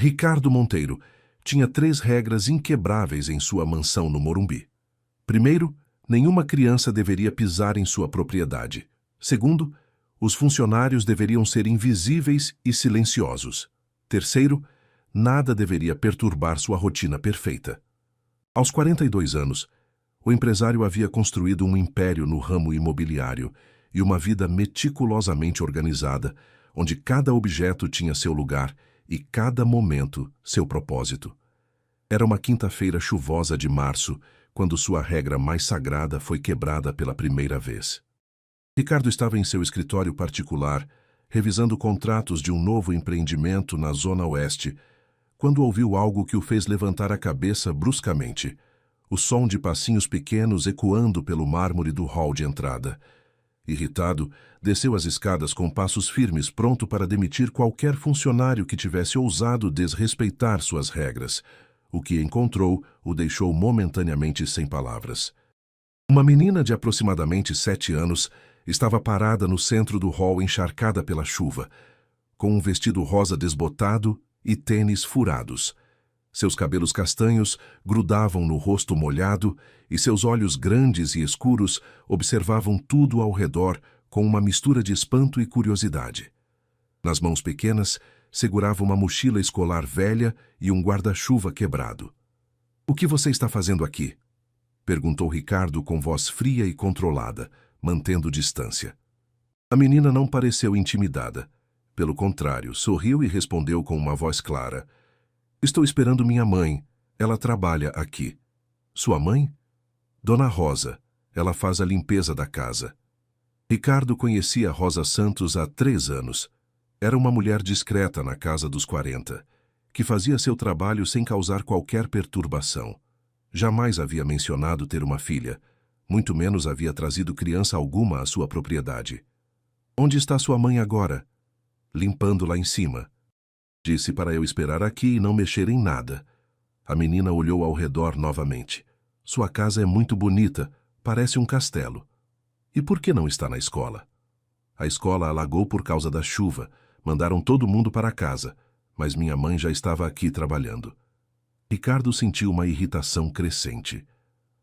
Ricardo Monteiro tinha 3 regras inquebráveis em sua mansão no Morumbi. Primeiro, nenhuma criança deveria pisar em sua propriedade. Segundo, os funcionários deveriam ser invisíveis e silenciosos. Terceiro, nada deveria perturbar sua rotina perfeita. Aos 42 anos, o empresário havia construído um império no ramo imobiliário e uma vida meticulosamente organizada, onde cada objeto tinha seu lugar e cada momento seu propósito. Era uma quinta-feira chuvosa de março, quando sua regra mais sagrada foi quebrada pela primeira vez. Ricardo estava em seu escritório particular, revisando contratos de um novo empreendimento na Zona Oeste, quando ouviu algo que o fez levantar a cabeça bruscamente. O som de passinhos pequenos ecoando pelo mármore do hall de entrada. Irritado, desceu as escadas com passos firmes, pronto para demitir qualquer funcionário que tivesse ousado desrespeitar suas regras. O que encontrou o deixou momentaneamente sem palavras. Uma menina de aproximadamente 7 anos estava parada no centro do hall encharcada pela chuva, com um vestido rosa desbotado e tênis furados. Seus cabelos castanhos grudavam no rosto molhado e seus olhos grandes e escuros observavam tudo ao redor com uma mistura de espanto e curiosidade. Nas mãos pequenas, segurava uma mochila escolar velha e um guarda-chuva quebrado. — O que você está fazendo aqui? Perguntou Ricardo com voz fria e controlada, mantendo distância. A menina não pareceu intimidada. Pelo contrário, sorriu e respondeu com uma voz clara. — Estou esperando minha mãe. Ela trabalha aqui. — Sua mãe? — Dona Rosa. Ela faz a limpeza da casa. Ricardo conhecia Rosa Santos há 3 anos. Era uma mulher discreta na casa dos 40, que fazia seu trabalho sem causar qualquer perturbação. Jamais havia mencionado ter uma filha, muito menos havia trazido criança alguma à sua propriedade. — Onde está sua mãe agora? — Limpando lá em cima. Disse para eu esperar aqui e não mexer em nada. A menina olhou ao redor novamente. Sua casa é muito bonita, parece um castelo. E por que não está na escola? A escola alagou por causa da chuva. Mandaram todo mundo para casa, mas minha mãe já estava aqui trabalhando. Ricardo sentiu uma irritação crescente.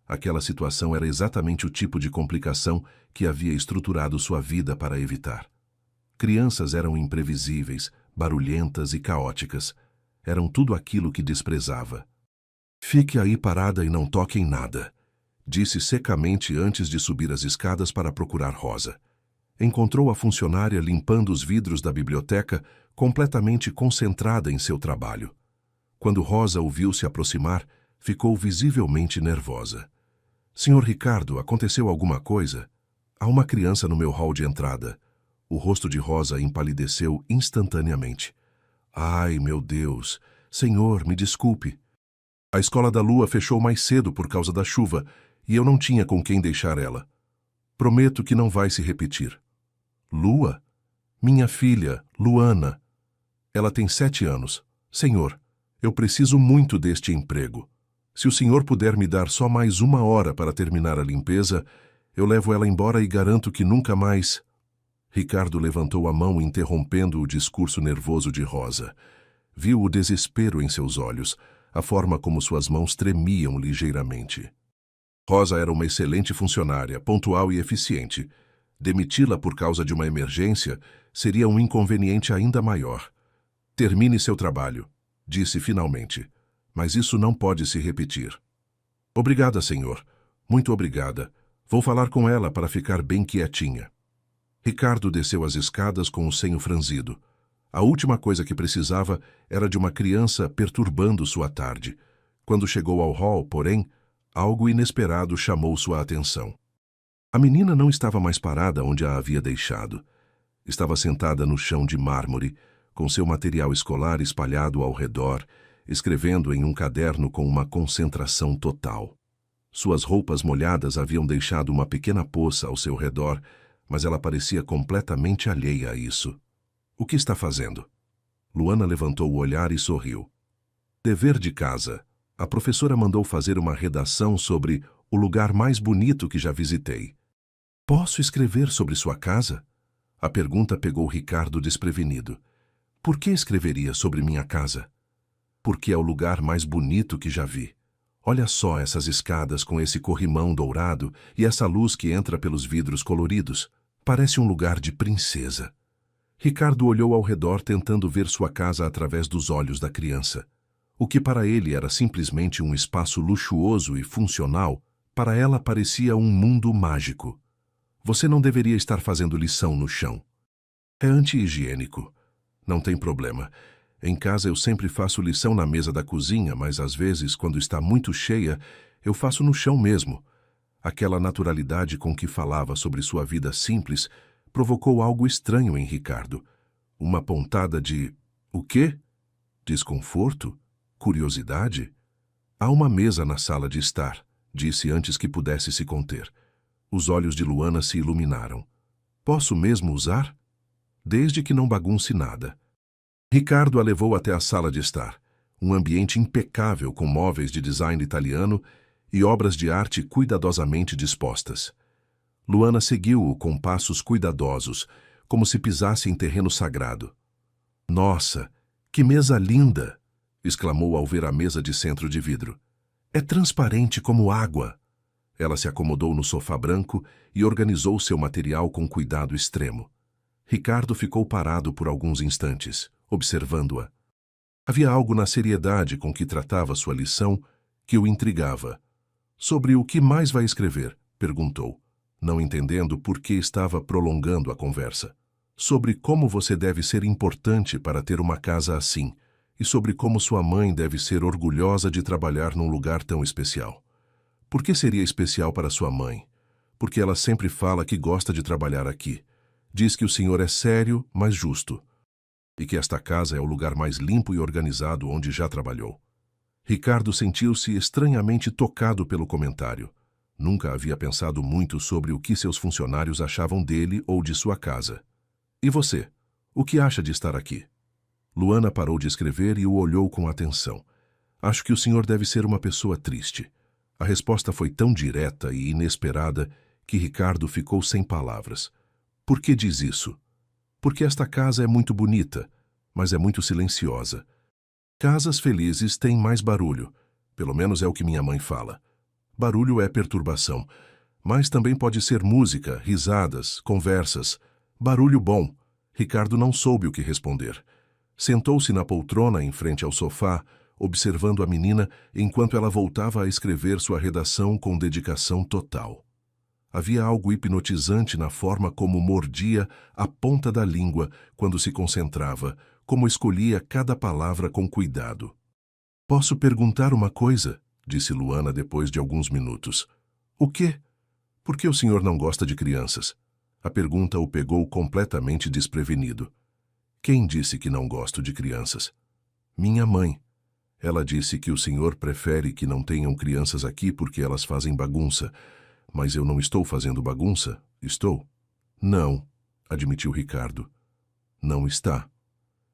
Aquela situação era exatamente o tipo de complicação que havia estruturado sua vida para evitar. Crianças eram imprevisíveis, barulhentas e caóticas. Eram tudo aquilo que desprezava. — Fique aí parada e não toque em nada, disse secamente antes de subir as escadas para procurar Rosa. Encontrou a funcionária limpando os vidros da biblioteca, completamente concentrada em seu trabalho. Quando Rosa o viu se aproximar, ficou visivelmente nervosa. — Senhor Ricardo, aconteceu alguma coisa? Há uma criança no meu hall de entrada. O rosto de Rosa empalideceu instantaneamente. — Ai, meu Deus! Senhor, me desculpe. A escola da Lua fechou mais cedo por causa da chuva e eu não tinha com quem deixar ela. Prometo que não vai se repetir. — Lua? Minha filha, Luana. Ela tem 7 anos. Senhor, eu preciso muito deste emprego. Se o senhor puder me dar só mais 1 hora para terminar a limpeza, eu levo ela embora e garanto que nunca mais... Ricardo levantou a mão interrompendo o discurso nervoso de Rosa. Viu o desespero em seus olhos, a forma como suas mãos tremiam ligeiramente. Rosa era uma excelente funcionária, pontual e eficiente. Demiti-la por causa de uma emergência seria um inconveniente ainda maior. — Termine seu trabalho, disse finalmente. Mas isso não pode se repetir. — Obrigada, senhor. Muito obrigada. Vou falar com ela para ficar bem quietinha. Ricardo desceu as escadas com o senho franzido. A última coisa que precisava era de uma criança perturbando sua tarde. Quando chegou ao hall, porém, algo inesperado chamou sua atenção. A menina não estava mais parada onde a havia deixado. Estava sentada no chão de mármore, com seu material escolar espalhado ao redor, escrevendo em um caderno com uma concentração total. Suas roupas molhadas haviam deixado uma pequena poça ao seu redor, mas ela parecia completamente alheia a isso. — O que está fazendo? Luana levantou o olhar e sorriu. — Dever de casa. A professora mandou fazer uma redação sobre o lugar mais bonito que já visitei. — Posso escrever sobre sua casa? A pergunta pegou Ricardo desprevenido. — Por que escreveria sobre minha casa? Porque é o lugar mais bonito que já vi. Olha só essas escadas com esse corrimão dourado e essa luz que entra pelos vidros coloridos. Parece um lugar de princesa. Ricardo olhou ao redor tentando ver sua casa através dos olhos da criança. O que para ele era simplesmente um espaço luxuoso e funcional, para ela parecia um mundo mágico. Você não deveria estar fazendo lição no chão. É anti-higiênico. Não tem problema. Em casa eu sempre faço lição na mesa da cozinha, mas às vezes, quando está muito cheia, eu faço no chão mesmo. Aquela naturalidade com que falava sobre sua vida simples provocou algo estranho em Ricardo. Uma pontada de... o quê? Desconforto? Curiosidade? Há uma mesa na sala de estar, disse antes que pudesse se conter. Os olhos de Luana se iluminaram. Posso mesmo usar? Desde que não bagunce nada. Ricardo a levou até a sala de estar, um ambiente impecável com móveis de design italiano e obras de arte cuidadosamente dispostas. Luana seguiu-o com passos cuidadosos, como se pisasse em terreno sagrado. Nossa, que mesa linda! Exclamou ao ver a mesa de centro de vidro. É transparente como água. Ela se acomodou no sofá branco e organizou seu material com cuidado extremo. Ricardo ficou parado por alguns instantes, observando-a. Havia algo na seriedade com que tratava sua lição que o intrigava. Sobre o que mais vai escrever? Perguntou, não entendendo por que estava prolongando a conversa. Sobre como você deve ser importante para ter uma casa assim, e sobre como sua mãe deve ser orgulhosa de trabalhar num lugar tão especial. Por que seria especial para sua mãe? Porque ela sempre fala que gosta de trabalhar aqui. Diz que o senhor é sério, mas justo. E que esta casa é o lugar mais limpo e organizado onde já trabalhou. Ricardo sentiu-se estranhamente tocado pelo comentário. Nunca havia pensado muito sobre o que seus funcionários achavam dele ou de sua casa. E você? O que acha de estar aqui? Luana parou de escrever e o olhou com atenção. Acho que o senhor deve ser uma pessoa triste. A resposta foi tão direta e inesperada que Ricardo ficou sem palavras. Por que diz isso? Porque esta casa é muito bonita, mas é muito silenciosa. Casas felizes têm mais barulho, pelo menos é o que minha mãe fala. Barulho é perturbação, mas também pode ser música, risadas, conversas. Barulho bom. Ricardo não soube o que responder. Sentou-se na poltrona em frente ao sofá, observando a menina enquanto ela voltava a escrever sua redação com dedicação total. Havia algo hipnotizante na forma como mordia a ponta da língua quando se concentrava, como escolhia cada palavra com cuidado. Posso perguntar uma coisa? Disse Luana depois de alguns minutos. O quê? Por que o senhor não gosta de crianças? A pergunta o pegou completamente desprevenido. Quem disse que não gosto de crianças? Minha mãe. Ela disse que o senhor prefere que não tenham crianças aqui porque elas fazem bagunça. Mas eu não estou fazendo bagunça, estou? Não, admitiu Ricardo. Não está.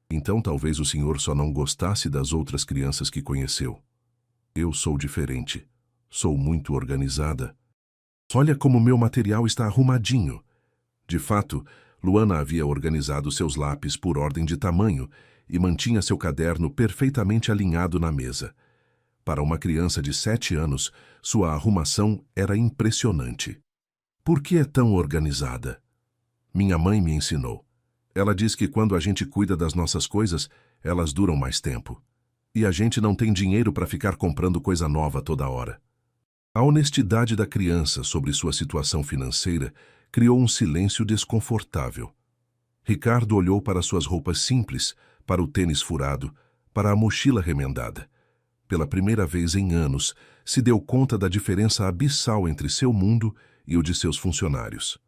Então talvez o senhor só não gostasse das outras crianças que conheceu. Eu sou diferente. Sou muito organizada. Olha como meu material está arrumadinho. De fato, Luana havia organizado seus lápis por ordem de tamanho e mantinha seu caderno perfeitamente alinhado na mesa. Para uma criança de 7 anos, sua arrumação era impressionante. Por que é tão organizada? Minha mãe me ensinou. Ela diz que quando a gente cuida das nossas coisas, elas duram mais tempo. E a gente não tem dinheiro para ficar comprando coisa nova toda hora. A honestidade da criança sobre sua situação financeira criou um silêncio desconfortável. Ricardo olhou para suas roupas simples, para o tênis furado, para a mochila remendada. Pela primeira vez em anos, se deu conta da diferença abissal entre seu mundo e o de seus funcionários.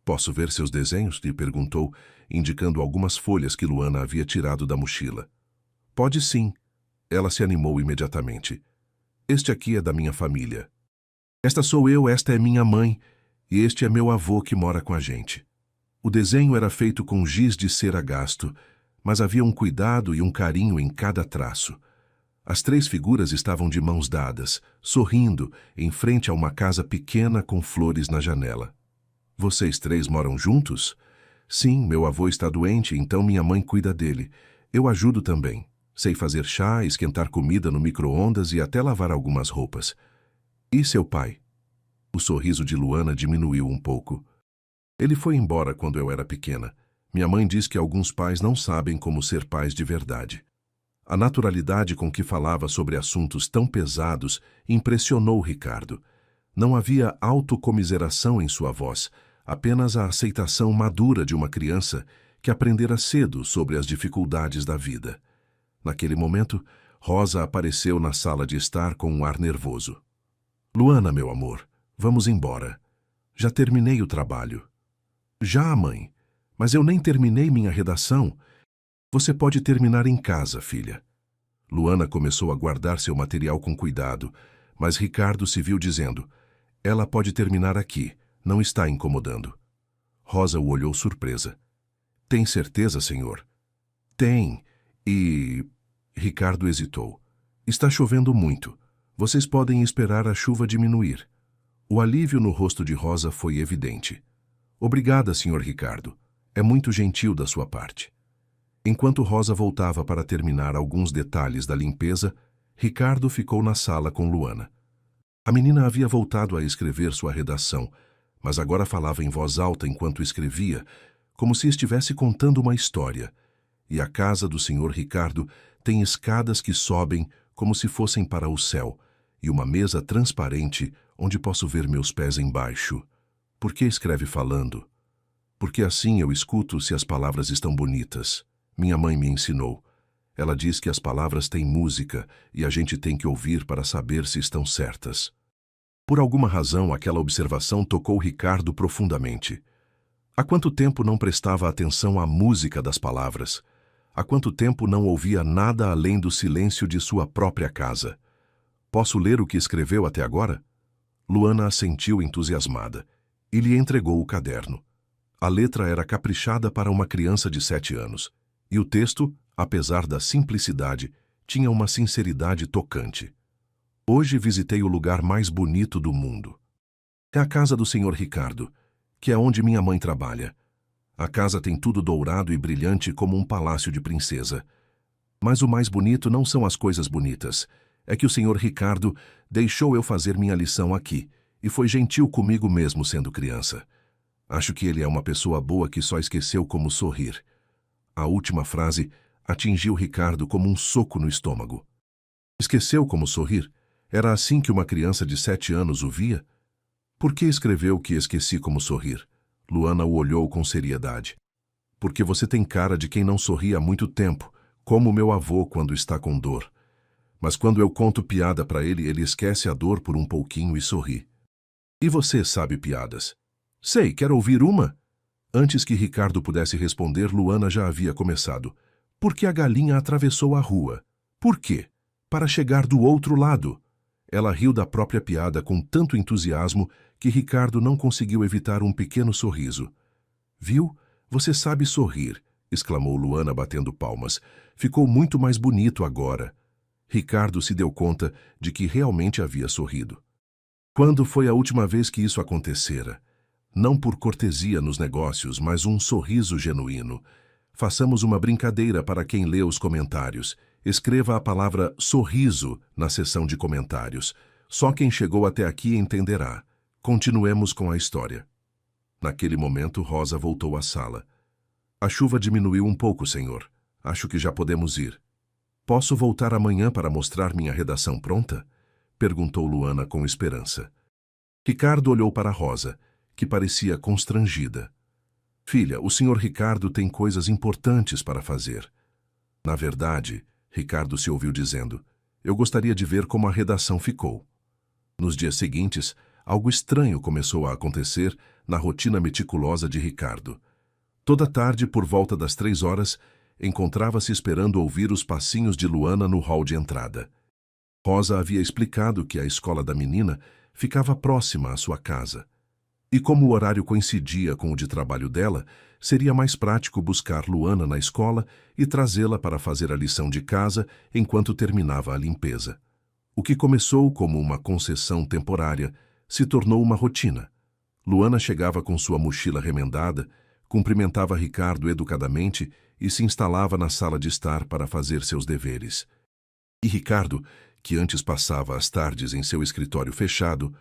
Posso ver seus desenhos? Lhe perguntou, indicando algumas folhas que Luana havia tirado da mochila. Pode sim. Ela se animou imediatamente. Este aqui é da minha família. Esta sou eu, esta é minha mãe, e este é meu avô que mora com a gente. O desenho era feito com giz de cera gasto, mas havia um cuidado e um carinho em cada traço. As 3 figuras estavam de mãos dadas, sorrindo, em frente a uma casa pequena com flores na janela. Vocês 3 moram juntos? Sim, meu avô está doente, então minha mãe cuida dele. Eu ajudo também. Sei fazer chá, esquentar comida no micro-ondas e até lavar algumas roupas. E seu pai? O sorriso de Luana diminuiu um pouco. Ele foi embora quando eu era pequena. Minha mãe diz que alguns pais não sabem como ser pais de verdade. A naturalidade com que falava sobre assuntos tão pesados impressionou Ricardo. Não havia autocomiseração em sua voz, apenas a aceitação madura de uma criança que aprendera cedo sobre as dificuldades da vida. Naquele momento, Rosa apareceu na sala de estar com um ar nervoso. Luana, meu amor, vamos embora. Já terminei o trabalho. Já, mãe, mas eu nem terminei minha redação. Você pode terminar em casa, filha. Luana começou a guardar seu material com cuidado, mas Ricardo se viu dizendo: ela pode terminar aqui, não está incomodando. Rosa o olhou surpresa. Tem certeza, senhor? Tem. E... Ricardo hesitou. Está chovendo muito. Vocês podem esperar a chuva diminuir. O alívio no rosto de Rosa foi evidente. Obrigada, senhor Ricardo. É muito gentil da sua parte. Enquanto Rosa voltava para terminar alguns detalhes da limpeza, Ricardo ficou na sala com Luana. A menina havia voltado a escrever sua redação, mas agora falava em voz alta enquanto escrevia, como se estivesse contando uma história. E a casa do senhor Ricardo tem escadas que sobem como se fossem para o céu, e uma mesa transparente onde posso ver meus pés embaixo. Por que escreve falando? Porque assim eu escuto se as palavras estão bonitas. Minha mãe me ensinou. Ela diz que as palavras têm música e a gente tem que ouvir para saber se estão certas. Por alguma razão, aquela observação tocou Ricardo profundamente. Há quanto tempo não prestava atenção à música das palavras? Há quanto tempo não ouvia nada além do silêncio de sua própria casa? Posso ler o que escreveu até agora? Luana assentiu entusiasmada e lhe entregou o caderno. A letra era caprichada para uma criança de 7 anos, e o texto, apesar da simplicidade, tinha uma sinceridade tocante. Hoje visitei o lugar mais bonito do mundo. É a casa do senhor Ricardo, que é onde minha mãe trabalha. A casa tem tudo dourado e brilhante como um palácio de princesa. Mas o mais bonito não são as coisas bonitas. É que o senhor Ricardo deixou eu fazer minha lição aqui e foi gentil comigo mesmo sendo criança. Acho que ele é uma pessoa boa que só esqueceu como sorrir. A última frase atingiu Ricardo como um soco no estômago. Esqueceu como sorrir? Era assim que uma criança de 7 anos o via? Por que escreveu que esqueci como sorrir? Luana o olhou com seriedade. Porque você tem cara de quem não sorri há muito tempo, como meu avô quando está com dor. Mas quando eu conto piada para ele, ele esquece a dor por um pouquinho e sorri. E você sabe piadas? Sei, quer ouvir uma? Antes que Ricardo pudesse responder, Luana já havia começado. Porque a galinha atravessou a rua. Por quê? Para chegar do outro lado. Ela riu da própria piada com tanto entusiasmo que Ricardo não conseguiu evitar um pequeno sorriso. Viu? Você sabe sorrir, exclamou Luana batendo palmas. Ficou muito mais bonito agora. Ricardo se deu conta de que realmente havia sorrido. Quando foi a última vez que isso acontecera? Não por cortesia nos negócios, mas um sorriso genuíno. Façamos uma brincadeira para quem lê os comentários. Escreva a palavra sorriso na seção de comentários. Só quem chegou até aqui entenderá. Continuemos com a história. Naquele momento, Rosa voltou à sala. A chuva diminuiu um pouco, senhor. Acho que já podemos ir. Posso voltar amanhã para mostrar minha redação pronta? Perguntou Luana com esperança. Ricardo olhou para Rosa, que parecia constrangida. Filha, o senhor Ricardo tem coisas importantes para fazer. Na verdade, Ricardo se ouviu dizendo, eu gostaria de ver como a redação ficou. Nos dias seguintes, algo estranho começou a acontecer na rotina meticulosa de Ricardo. Toda tarde, por volta das 3 horas, encontrava-se esperando ouvir os passinhos de Luana no hall de entrada. Rosa havia explicado que a escola da menina ficava próxima à sua casa. E como o horário coincidia com o de trabalho dela, seria mais prático buscar Luana na escola e trazê-la para fazer a lição de casa enquanto terminava a limpeza. O que começou como uma concessão temporária se tornou uma rotina. Luana chegava com sua mochila remendada, cumprimentava Ricardo educadamente e se instalava na sala de estar para fazer seus deveres. E Ricardo, que antes passava as tardes em seu escritório fechado,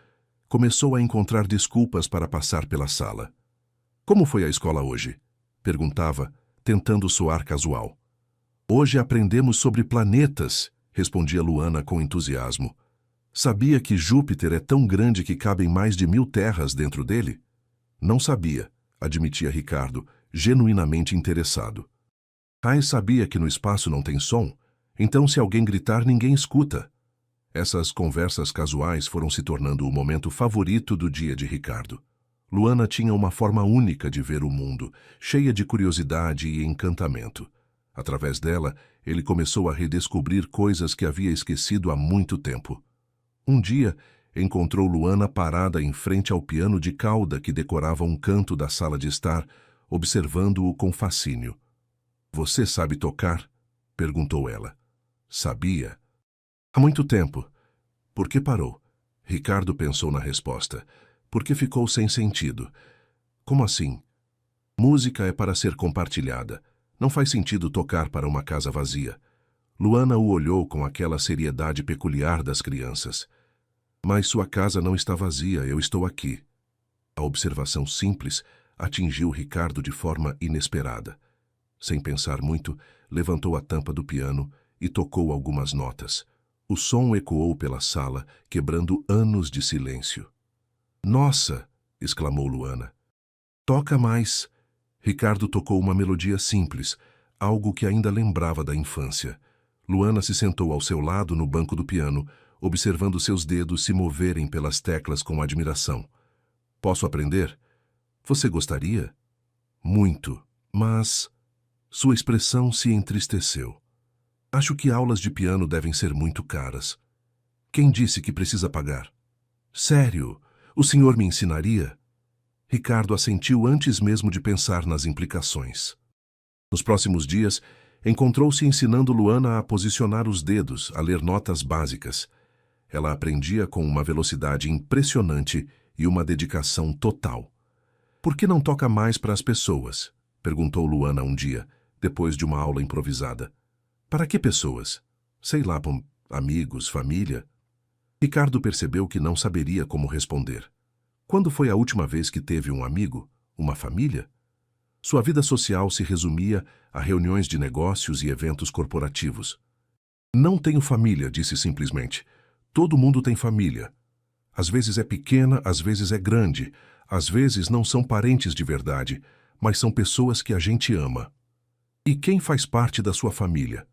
começou a encontrar desculpas para passar pela sala. "Como foi a escola hoje?" perguntava, tentando soar casual. "Hoje aprendemos sobre planetas", respondia Luana com entusiasmo. "Sabia que Júpiter é tão grande que cabem mais de 1000 terras dentro dele?" "Não sabia", admitia Ricardo, genuinamente interessado. "Raiz sabia que no espaço não tem som? Então se alguém gritar ninguém escuta." Essas conversas casuais foram se tornando o momento favorito do dia de Ricardo. Luana tinha uma forma única de ver o mundo, cheia de curiosidade e encantamento. Através dela, ele começou a redescobrir coisas que havia esquecido há muito tempo. Um dia, encontrou Luana parada em frente ao piano de cauda que decorava um canto da sala de estar, observando-o com fascínio. "Você sabe tocar?" perguntou ela. "Sabia." "Há muito tempo." "Por que parou?" Ricardo pensou na resposta. "Porque ficou sem sentido." "Como assim?" "Música é para ser compartilhada. Não faz sentido tocar para uma casa vazia." Luana o olhou com aquela seriedade peculiar das crianças. "Mas sua casa não está vazia, eu estou aqui." A observação simples atingiu Ricardo de forma inesperada. Sem pensar muito, levantou a tampa do piano e tocou algumas notas. O som ecoou pela sala, quebrando anos de silêncio. "Nossa!" exclamou Luana. "Toca mais." Ricardo tocou uma melodia simples, algo que ainda lembrava da infância. Luana se sentou ao seu lado no banco do piano, observando seus dedos se moverem pelas teclas com admiração. "Posso aprender?" "Você gostaria?" "Muito, mas..." Sua expressão se entristeceu. "Acho que aulas de piano devem ser muito caras." "Quem disse que precisa pagar?" "Sério? O senhor me ensinaria?" Ricardo assentiu antes mesmo de pensar nas implicações. Nos próximos dias, encontrou-se ensinando Luana a posicionar os dedos, a ler notas básicas. Ela aprendia com uma velocidade impressionante e uma dedicação total. "Por que não toca mais para as pessoas?" perguntou Luana um dia, depois de uma aula improvisada. "Para que pessoas?" "Sei lá, amigos, família." Ricardo percebeu que não saberia como responder. Quando foi a última vez que teve um amigo, uma família? Sua vida social se resumia a reuniões de negócios e eventos corporativos. "Não tenho família", disse simplesmente. "Todo mundo tem família. Às vezes é pequena, às vezes é grande. Às vezes não são parentes de verdade, mas são pessoas que a gente ama." "E quem faz parte da sua família?"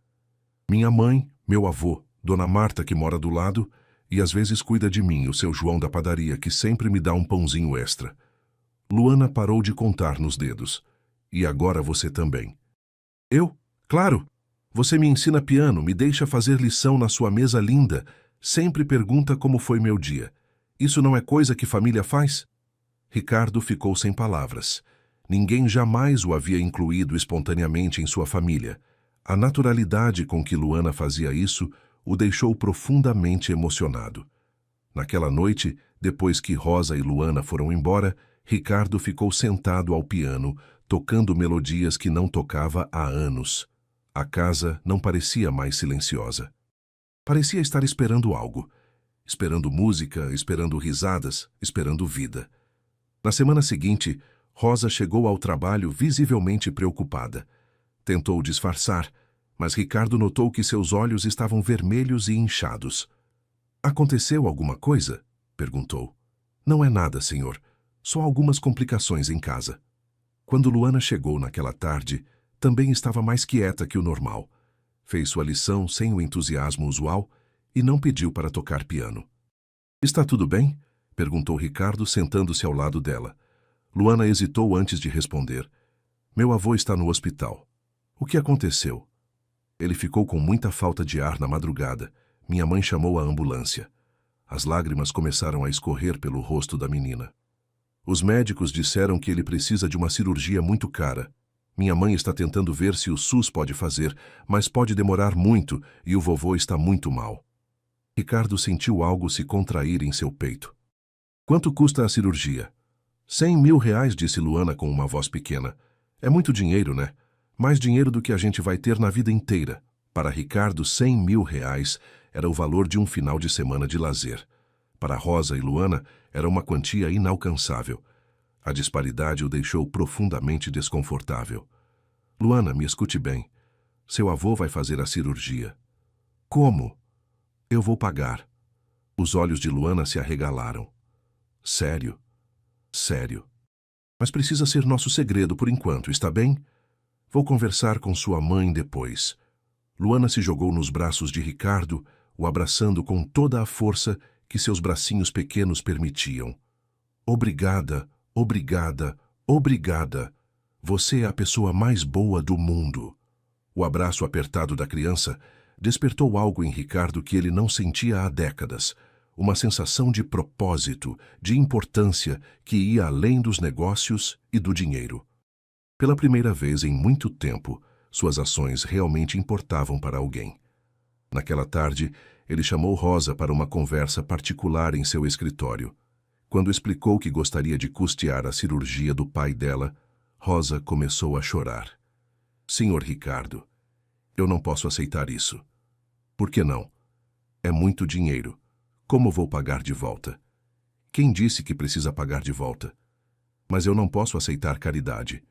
"Minha mãe, meu avô, Dona Marta, que mora do lado, e às vezes cuida de mim, o seu João da padaria, que sempre me dá um pãozinho extra." Luana parou de contar nos dedos. "E agora você também." "Eu? Claro! Você me ensina piano, me deixa fazer lição na sua mesa linda, sempre pergunta como foi meu dia. Isso não é coisa que família faz?" Ricardo ficou sem palavras. Ninguém jamais o havia incluído espontaneamente em sua família. A naturalidade com que Luana fazia isso o deixou profundamente emocionado. Naquela noite, depois que Rosa e Luana foram embora, Ricardo ficou sentado ao piano, tocando melodias que não tocava há anos. A casa não parecia mais silenciosa. Parecia estar esperando algo. Esperando música, esperando risadas, esperando vida. Na semana seguinte, Rosa chegou ao trabalho visivelmente preocupada. Tentou disfarçar, mas Ricardo notou que seus olhos estavam vermelhos e inchados. "Aconteceu alguma coisa?" perguntou. "Não é nada, senhor. Só algumas complicações em casa." Quando Luana chegou naquela tarde, também estava mais quieta que o normal. Fez sua lição sem o entusiasmo usual e não pediu para tocar piano. "Está tudo bem?" perguntou Ricardo, sentando-se ao lado dela. Luana hesitou antes de responder. "Meu avô está no hospital." "O que aconteceu?" "Ele ficou com muita falta de ar na madrugada. Minha mãe chamou a ambulância." As lágrimas começaram a escorrer pelo rosto da menina. "Os médicos disseram que ele precisa de uma cirurgia muito cara. Minha mãe está tentando ver se o SUS pode fazer, mas pode demorar muito e o vovô está muito mal." Ricardo sentiu algo se contrair em seu peito. "Quanto custa a cirurgia?" 100 mil reais, disse Luana com uma voz pequena. "É muito dinheiro, né? Mais dinheiro do que a gente vai ter na vida inteira. Para Ricardo, 100 mil reais era o valor de um final de semana de lazer. Para Rosa e Luana, era uma quantia inalcançável. A disparidade o deixou profundamente desconfortável. Luana, me escute bem. Seu avô vai fazer a cirurgia. Como? Eu vou pagar. Os olhos de Luana se arregalaram. Sério? Sério. Mas precisa ser nosso segredo por enquanto, está bem? Vou conversar com sua mãe depois. Luana se jogou nos braços de Ricardo, o abraçando com toda a força que seus bracinhos pequenos permitiam. Obrigada, obrigada, obrigada. Você é a pessoa mais boa do mundo. O abraço apertado da criança despertou algo em Ricardo que ele não sentia há décadas. Uma sensação de propósito, de importância que ia além dos negócios e do dinheiro. Pela primeira vez em muito tempo, suas ações realmente importavam para alguém. Naquela tarde, ele chamou Rosa para uma conversa particular em seu escritório. Quando explicou que gostaria de custear a cirurgia do pai dela, Rosa começou a chorar. Senhor Ricardo, eu não posso aceitar isso. Por que não? É muito dinheiro. Como vou pagar de volta? Quem disse que precisa pagar de volta? Mas eu não posso aceitar caridade.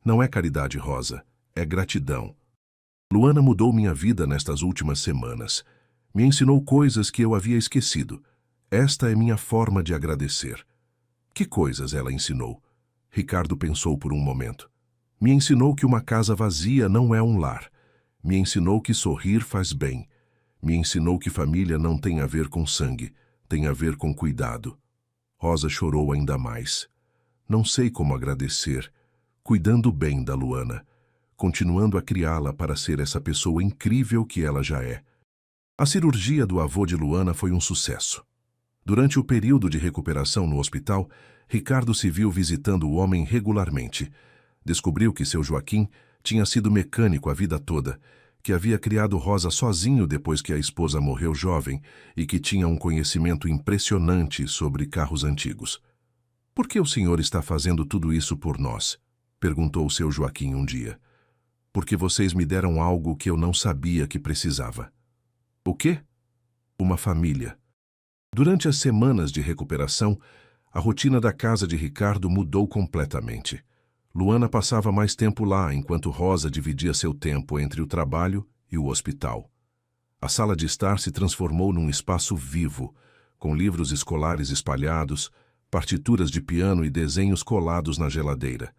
Não é caridade, Rosa, é gratidão. Luana mudou minha vida nestas últimas semanas. Me ensinou coisas que eu havia esquecido. Esta é minha forma de agradecer. Que coisas ela ensinou? Ricardo pensou por um momento. Me ensinou que uma casa vazia não é um lar. Me ensinou que sorrir faz bem. Me ensinou que família não tem a ver com sangue, tem a ver com cuidado. Rosa chorou ainda mais. Não sei como agradecer, cuidando bem da Luana, continuando a criá-la para ser essa pessoa incrível que ela já é. A cirurgia do avô de Luana foi um sucesso. Durante o período de recuperação no hospital, Ricardo se viu visitando o homem regularmente. Descobriu que seu Joaquim tinha sido mecânico a vida toda, que havia criado Rosa sozinho depois que a esposa morreu jovem e que tinha um conhecimento impressionante sobre carros antigos. Por que o senhor está fazendo tudo isso por nós? Perguntou seu Joaquim um dia. Porque vocês me deram algo que eu não sabia que precisava. O quê? Uma família. Durante as semanas de recuperação, a rotina da casa de Ricardo mudou completamente. Luana passava mais tempo lá, enquanto Rosa dividia seu tempo entre o trabalho e o hospital. A sala de estar se transformou num espaço vivo, com livros escolares espalhados, partituras de piano e desenhos colados na geladeira.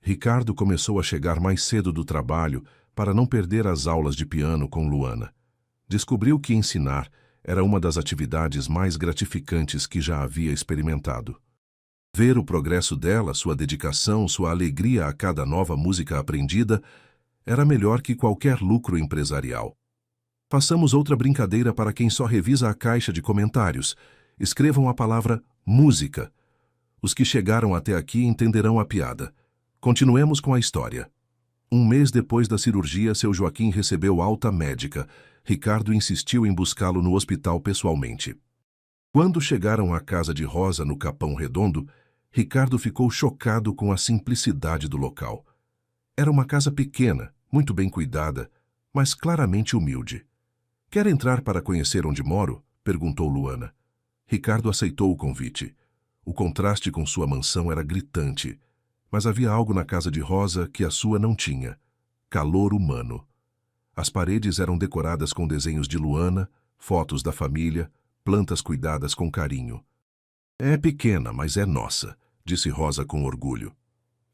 Ricardo começou a chegar mais cedo do trabalho para não perder as aulas de piano com Luana. Descobriu que ensinar era uma das atividades mais gratificantes que já havia experimentado. Ver o progresso dela, sua dedicação, sua alegria a cada nova música aprendida, era melhor que qualquer lucro empresarial. Façamos outra brincadeira para quem só revisa a caixa de comentários. Escrevam a palavra música. Os que chegaram até aqui entenderão a piada. Continuemos com a história. Um mês depois da cirurgia, seu Joaquim recebeu alta médica. Ricardo insistiu em buscá-lo no hospital pessoalmente. Quando chegaram à casa de Rosa no Capão Redondo, Ricardo ficou chocado com a simplicidade do local. Era uma casa pequena, muito bem cuidada, mas claramente humilde. Quer entrar para conhecer onde moro? Perguntou Luana. Ricardo aceitou o convite. O contraste com sua mansão era gritante, mas havia algo na casa de Rosa que a sua não tinha: calor humano. As paredes eram decoradas com desenhos de Luana, fotos da família, plantas cuidadas com carinho. É pequena, mas é nossa, disse Rosa com orgulho.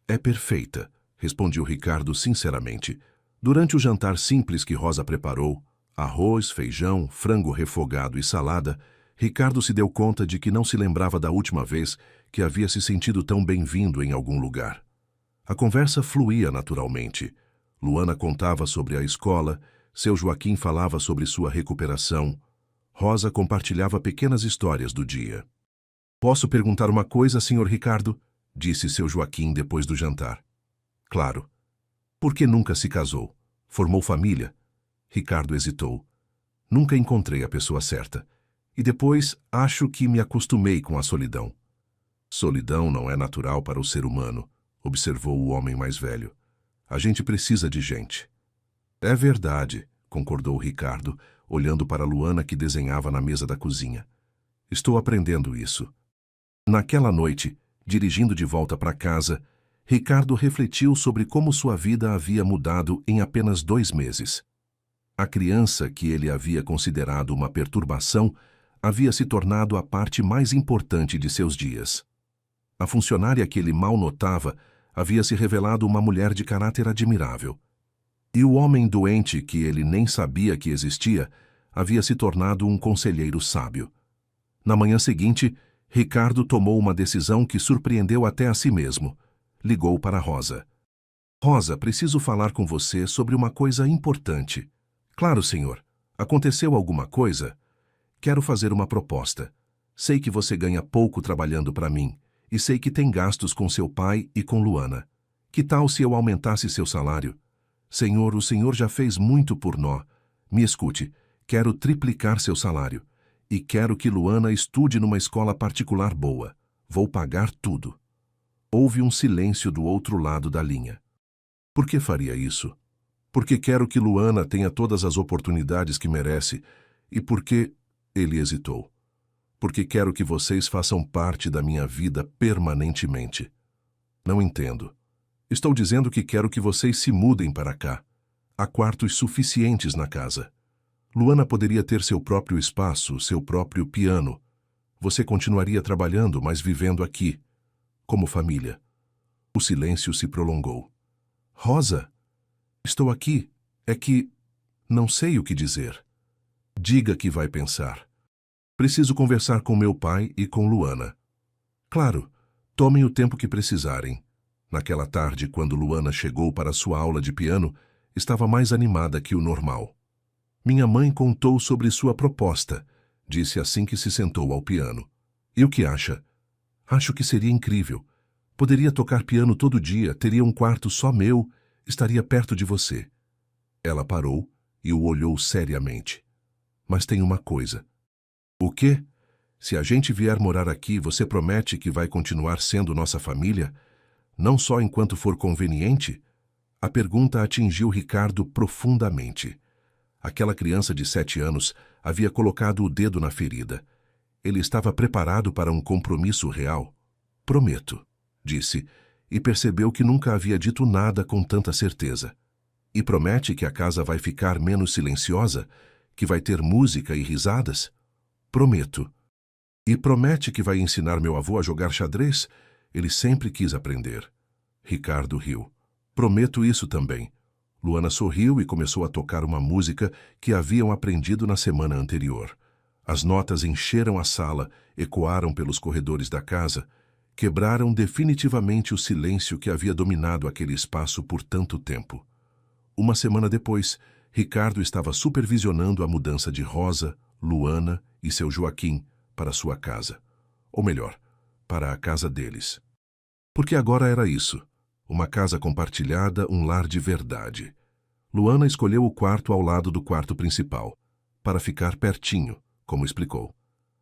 É perfeita, respondeu Ricardo sinceramente. Durante o jantar simples que Rosa preparou, arroz, feijão, frango refogado e salada, Ricardo se deu conta de que não se lembrava da última vez que havia se sentido tão bem-vindo em algum lugar. A conversa fluía naturalmente. Luana contava sobre a escola, seu Joaquim falava sobre sua recuperação. Rosa compartilhava pequenas histórias do dia. Posso perguntar uma coisa, senhor Ricardo? Disse seu Joaquim depois do jantar. Claro. Por que nunca se casou? Formou família? Ricardo hesitou. Nunca encontrei a pessoa certa. E depois, acho que me acostumei com a solidão. Solidão não é natural para o ser humano, observou o homem mais velho. A gente precisa de gente. É verdade, concordou Ricardo, olhando para Luana que desenhava na mesa da cozinha. Estou aprendendo isso. Naquela noite, dirigindo de volta para casa, Ricardo refletiu sobre como sua vida havia mudado em apenas 2 meses. A criança que ele havia considerado uma perturbação havia se tornado a parte mais importante de seus dias. A funcionária que ele mal notava havia se revelado uma mulher de caráter admirável. E o homem doente que ele nem sabia que existia havia se tornado um conselheiro sábio. Na manhã seguinte, Ricardo tomou uma decisão que surpreendeu até a si mesmo. Ligou para Rosa. Rosa, preciso falar com você sobre uma coisa importante. Claro, senhor. Aconteceu alguma coisa? Quero fazer uma proposta. Sei que você ganha pouco trabalhando para mim, e sei que tem gastos com seu pai e com Luana. Que tal se eu aumentasse seu salário? Senhor, o senhor já fez muito por nós. Me escute, quero triplicar seu salário. E quero que Luana estude numa escola particular boa. Vou pagar tudo. Houve um silêncio do outro lado da linha. Por que faria isso? Porque quero que Luana tenha todas as oportunidades que merece e porque... Ele hesitou. Porque quero que vocês façam parte da minha vida permanentemente. Não entendo. Estou dizendo que quero que vocês se mudem para cá. Há quartos suficientes na casa. Luana poderia ter seu próprio espaço, seu próprio piano. Você continuaria trabalhando, mas vivendo aqui, como família. O silêncio se prolongou. Rosa, estou aqui. É que... não sei o que dizer. Diga que vai pensar. Preciso conversar com meu pai e com Luana. Claro, tomem o tempo que precisarem. Naquela tarde, quando Luana chegou para sua aula de piano, estava mais animada que o normal. Minha mãe contou sobre sua proposta, disse assim que se sentou ao piano. E o que acha? Acho que seria incrível. Poderia tocar piano todo dia, teria um quarto só meu, estaria perto de você. Ela parou e o olhou seriamente. Mas tem uma coisa. O quê? Se a gente vier morar aqui, você promete que vai continuar sendo nossa família? Não só enquanto for conveniente? A pergunta atingiu Ricardo profundamente. Aquela criança de 7 anos havia colocado o dedo na ferida. Ele estava preparado para um compromisso real. Prometo, disse, e percebeu que nunca havia dito nada com tanta certeza. E promete que a casa vai ficar menos silenciosa? Que vai ter música e risadas? Prometo. E promete que vai ensinar meu avô a jogar xadrez? Ele sempre quis aprender. Ricardo riu. Prometo isso também. Luana sorriu e começou a tocar uma música que haviam aprendido na semana anterior. As notas encheram a sala, ecoaram pelos corredores da casa, quebraram definitivamente o silêncio que havia dominado aquele espaço por tanto tempo. Uma semana depois, Ricardo estava supervisionando a mudança de Rosa, Luana e seu Joaquim para sua casa. Ou melhor, para a casa deles. Porque agora era isso. Uma casa compartilhada, um lar de verdade. Luana escolheu o quarto ao lado do quarto principal, para ficar pertinho, como explicou.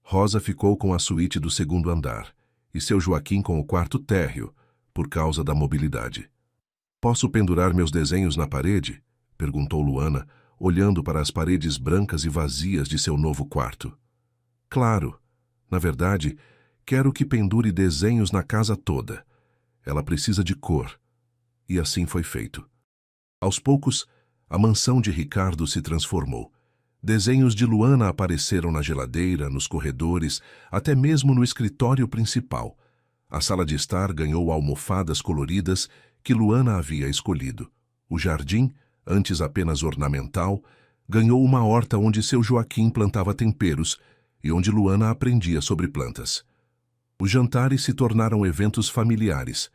Rosa ficou com a suíte do segundo andar, e seu Joaquim com o quarto térreo, por causa da mobilidade. Posso pendurar meus desenhos na parede? Perguntou Luana, olhando para as paredes brancas e vazias de seu novo quarto. Claro. Na verdade, quero que pendure desenhos na casa toda. Ela precisa de cor. E assim foi feito. Aos poucos, a mansão de Ricardo se transformou. Desenhos de Luana apareceram na geladeira, nos corredores, até mesmo no escritório principal. A sala de estar ganhou almofadas coloridas que Luana havia escolhido. O jardim, antes apenas ornamental, ganhou uma horta onde seu Joaquim plantava temperos e onde Luana aprendia sobre plantas. Os jantares se tornaram eventos familiares.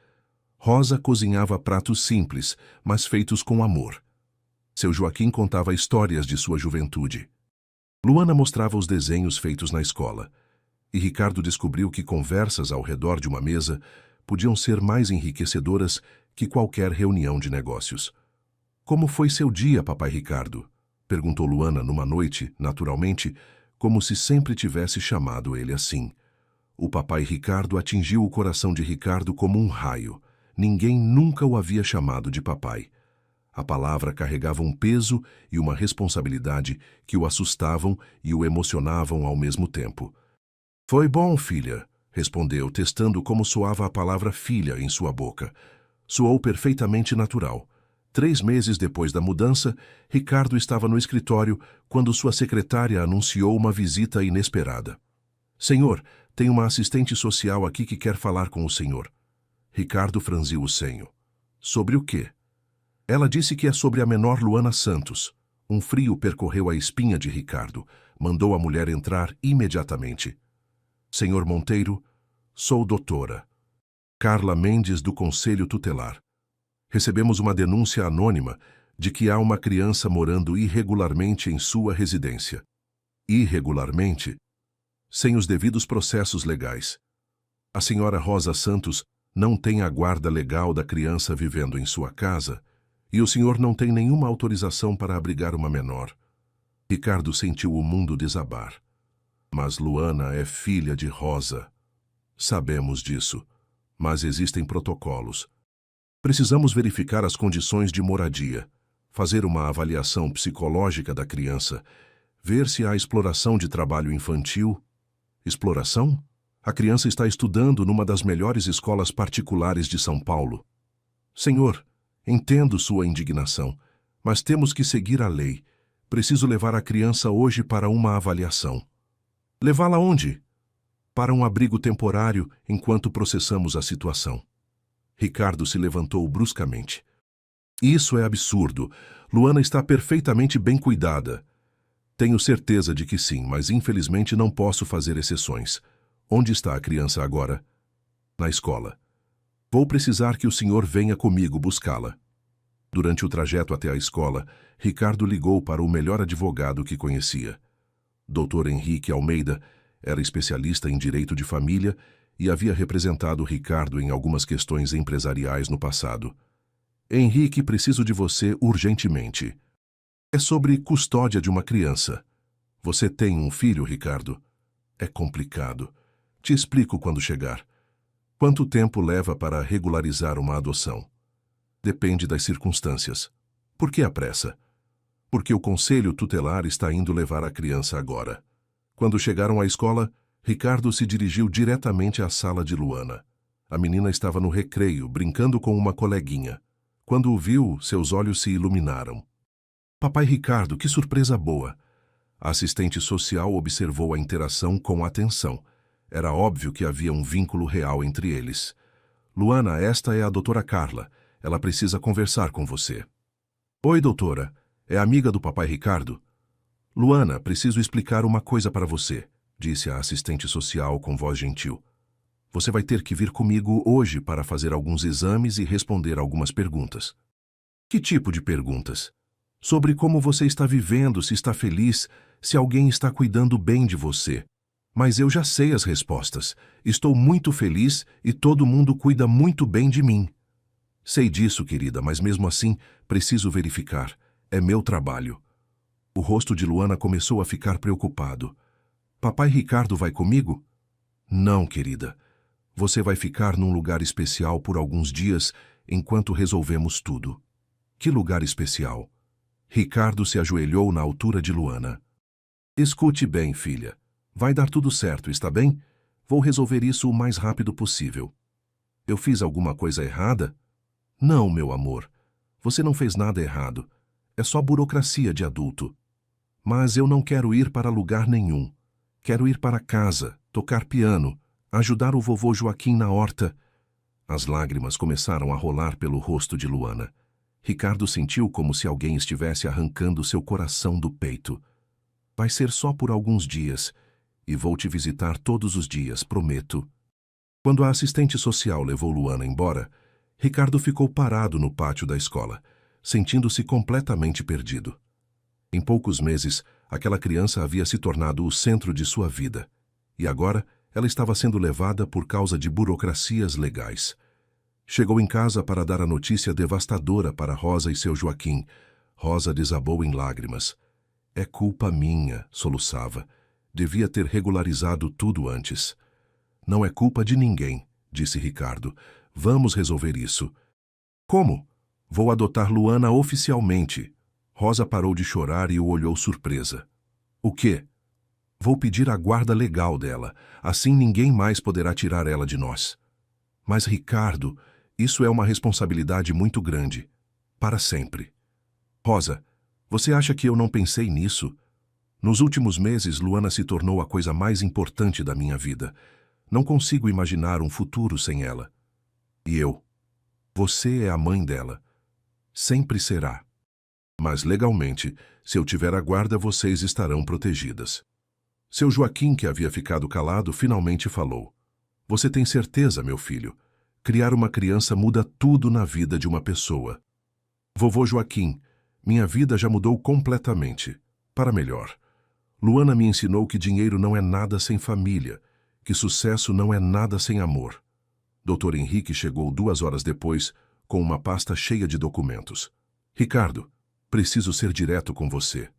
Rosa cozinhava pratos simples, mas feitos com amor. Seu Joaquim contava histórias de sua juventude. Luana mostrava os desenhos feitos na escola. E Ricardo descobriu que conversas ao redor de uma mesa podiam ser mais enriquecedoras que qualquer reunião de negócios. Como foi seu dia, papai Ricardo? Perguntou Luana numa noite, naturalmente, como se sempre tivesse chamado ele assim. O papai Ricardo atingiu o coração de Ricardo como um raio. Ninguém nunca o havia chamado de papai. A palavra carregava um peso e uma responsabilidade que o assustavam e o emocionavam ao mesmo tempo. Foi bom, filha, respondeu, testando como soava a palavra filha em sua boca. Soou perfeitamente natural. 3 meses depois da mudança, Ricardo estava no escritório quando sua secretária anunciou uma visita inesperada. Senhor, tem uma assistente social aqui que quer falar com o senhor. Ricardo franziu o senho. Sobre o quê? Ela disse que é sobre a menor Luana Santos. Um frio percorreu a espinha de Ricardo. Mandou a mulher entrar imediatamente. Senhor Monteiro, sou doutora Carla Mendes do Conselho Tutelar. Recebemos uma denúncia anônima de que há uma criança morando irregularmente em sua residência. Irregularmente? Sem os devidos processos legais. A senhora Rosa Santos não tem a guarda legal da criança vivendo em sua casa e o senhor não tem nenhuma autorização para abrigar uma menor. Ricardo sentiu o mundo desabar. Mas Luana é filha de Rosa. Sabemos disso, mas existem protocolos. Precisamos verificar as condições de moradia, fazer uma avaliação psicológica da criança, ver se há exploração de trabalho infantil. Exploração? A criança está estudando numa das melhores escolas particulares de São Paulo. Senhor, entendo sua indignação, mas temos que seguir a lei. Preciso levar a criança hoje para uma avaliação. Levá-la onde? Para um abrigo temporário enquanto processamos a situação. Ricardo se levantou bruscamente. Isso é absurdo. Luana está perfeitamente bem cuidada. Tenho certeza de que sim, mas infelizmente não posso fazer exceções. Onde está a criança agora? Na escola. Vou precisar que o senhor venha comigo buscá-la. Durante o trajeto até a escola, Ricardo ligou para o melhor advogado que conhecia. Dr. Henrique Almeida era especialista em direito de família e havia representado Ricardo em algumas questões empresariais no passado. Henrique, preciso de você urgentemente. É sobre custódia de uma criança. Você tem um filho, Ricardo? É complicado. Te explico quando chegar. Quanto tempo leva para regularizar uma adoção? Depende das circunstâncias. Por que a pressa? Porque o conselho tutelar está indo levar a criança agora. Quando chegaram à escola, Ricardo se dirigiu diretamente à sala de Luana. A menina estava no recreio, brincando com uma coleguinha. Quando o viu, seus olhos se iluminaram. Papai Ricardo, que surpresa boa! A assistente social observou a interação com atenção. Era óbvio que havia um vínculo real entre eles. Luana, esta é a doutora Carla. Ela precisa conversar com você. Oi, doutora. É amiga do papai Ricardo? Luana, preciso explicar uma coisa para você, disse a assistente social com voz gentil. Você vai ter que vir comigo hoje para fazer alguns exames e responder algumas perguntas. Que tipo de perguntas? Sobre como você está vivendo, se está feliz, se alguém está cuidando bem de você. Mas eu já sei as respostas. Estou muito feliz e todo mundo cuida muito bem de mim. Sei disso, querida, mas mesmo assim, preciso verificar. É meu trabalho. O rosto de Luana começou a ficar preocupado. Papai Ricardo vai comigo? Não, querida. Você vai ficar num lugar especial por alguns dias enquanto resolvemos tudo. Que lugar especial? Ricardo se ajoelhou na altura de Luana. Escute bem, filha. Vai dar tudo certo, está bem? Vou resolver isso o mais rápido possível. Eu fiz alguma coisa errada? Não, meu amor. Você não fez nada errado. É só burocracia de adulto. Mas eu não quero ir para lugar nenhum. Quero ir para casa, tocar piano, ajudar o vovô Joaquim na horta. As lágrimas começaram a rolar pelo rosto de Luana. Ricardo sentiu como se alguém estivesse arrancando seu coração do peito. Vai ser só por alguns dias, e vou te visitar todos os dias, prometo. Quando a assistente social levou Luana embora, Ricardo ficou parado no pátio da escola, sentindo-se completamente perdido. Em poucos meses, aquela criança havia se tornado o centro de sua vida, e agora ela estava sendo levada por causa de burocracias legais. Chegou em casa para dar a notícia devastadora para Rosa e seu Joaquim. Rosa desabou em lágrimas. É culpa minha, soluçava. Devia ter regularizado tudo antes. Não é culpa de ninguém, disse Ricardo. Vamos resolver isso. Como? Vou adotar Luana oficialmente. Rosa parou de chorar e o olhou surpresa. O quê? Vou pedir a guarda legal dela. Assim ninguém mais poderá tirar ela de nós. Mas, Ricardo, isso é uma responsabilidade muito grande. Para sempre. Rosa, você acha que eu não pensei nisso? Nos últimos meses, Luana se tornou a coisa mais importante da minha vida. Não consigo imaginar um futuro sem ela. E eu? Você é a mãe dela. Sempre será. Mas, legalmente, se eu tiver a guarda, vocês estarão protegidas. Seu Joaquim, que havia ficado calado, finalmente falou. Você tem certeza, meu filho? Criar uma criança muda tudo na vida de uma pessoa. Vovô Joaquim, minha vida já mudou completamente. Para melhor. Luana me ensinou que dinheiro não é nada sem família, que sucesso não é nada sem amor. Dr. Henrique chegou 2 horas depois, com uma pasta cheia de documentos. Ricardo, preciso ser direto com você.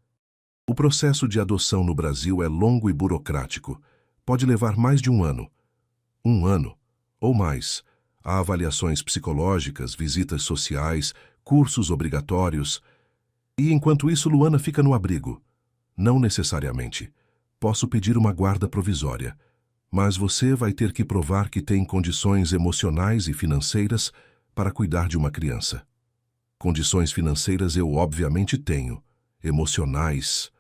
O processo de adoção no Brasil é longo e burocrático. Pode levar mais de 1 ano. 1 ano, ou mais. Há avaliações psicológicas, visitas sociais, cursos obrigatórios. E enquanto isso, Luana fica no abrigo. Não necessariamente. Posso pedir uma guarda provisória. Mas você vai ter que provar que tem condições emocionais e financeiras para cuidar de uma criança. Condições financeiras eu obviamente tenho. Emocionais.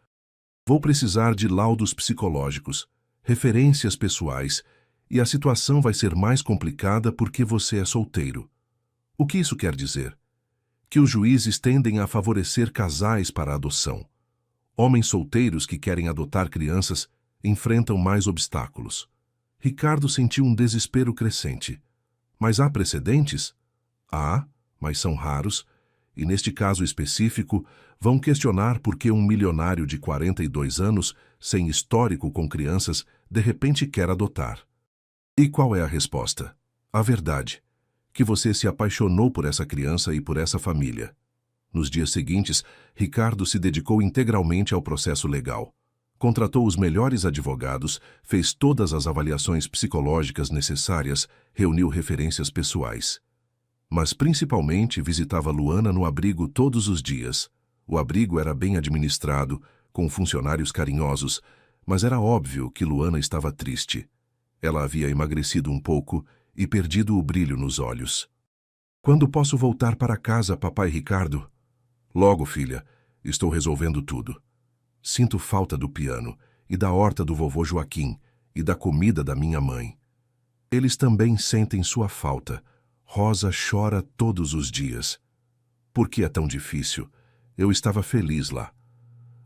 Vou precisar de laudos psicológicos, referências pessoais, e a situação vai ser mais complicada porque você é solteiro. O que isso quer dizer? Que os juízes tendem a favorecer casais para a adoção. Homens solteiros que querem adotar crianças enfrentam mais obstáculos. Ricardo sentiu um desespero crescente. Mas há precedentes? Há, mas são raros, e neste caso específico, vão questionar por que um milionário de 42 anos, sem histórico com crianças, de repente quer adotar. E qual é a resposta? A verdade. Que você se apaixonou por essa criança e por essa família. Nos dias seguintes, Ricardo se dedicou integralmente ao processo legal. Contratou os melhores advogados, fez todas as avaliações psicológicas necessárias, reuniu referências pessoais. Mas principalmente visitava Luana no abrigo todos os dias. O abrigo era bem administrado, com funcionários carinhosos, mas era óbvio que Luana estava triste. Ela havia emagrecido um pouco e perdido o brilho nos olhos. Quando posso voltar para casa, papai Ricardo? Logo, filha. Estou resolvendo tudo. Sinto falta do piano e da horta do vovô Joaquim e da comida da minha mãe. Eles também sentem sua falta. Rosa chora todos os dias. Por que é tão difícil? Eu estava feliz lá.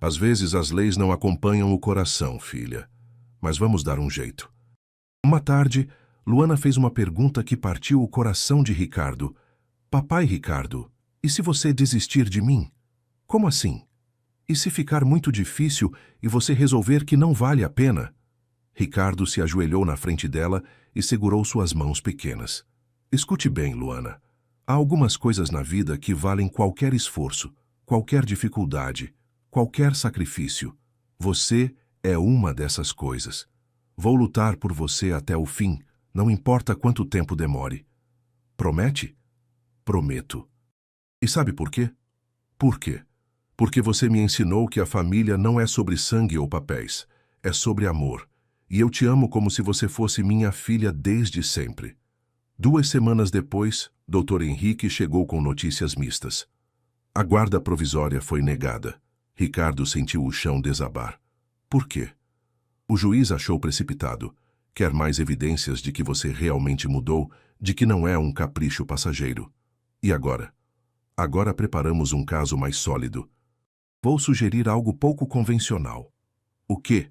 Às vezes as leis não acompanham o coração, filha. Mas vamos dar um jeito. Uma tarde, Luana fez uma pergunta que partiu o coração de Ricardo. Papai Ricardo, e se você desistir de mim? Como assim? E se ficar muito difícil e você resolver que não vale a pena? Ricardo se ajoelhou na frente dela e segurou suas mãos pequenas. Escute bem, Luana. Há algumas coisas na vida que valem qualquer esforço, qualquer dificuldade, qualquer sacrifício. Você é uma dessas coisas. Vou lutar por você até o fim, não importa quanto tempo demore. Promete? Prometo. E sabe por quê? Por quê? Porque você me ensinou que a família não é sobre sangue ou papéis, é sobre amor. E eu te amo como se você fosse minha filha desde sempre. 2 semanas depois, Dr. Henrique chegou com notícias mistas. A guarda provisória foi negada. Ricardo sentiu o chão desabar. Por quê? O juiz achou precipitado. Quer mais evidências de que você realmente mudou, de que não é um capricho passageiro. E agora? Agora preparamos um caso mais sólido. Vou sugerir algo pouco convencional. O quê?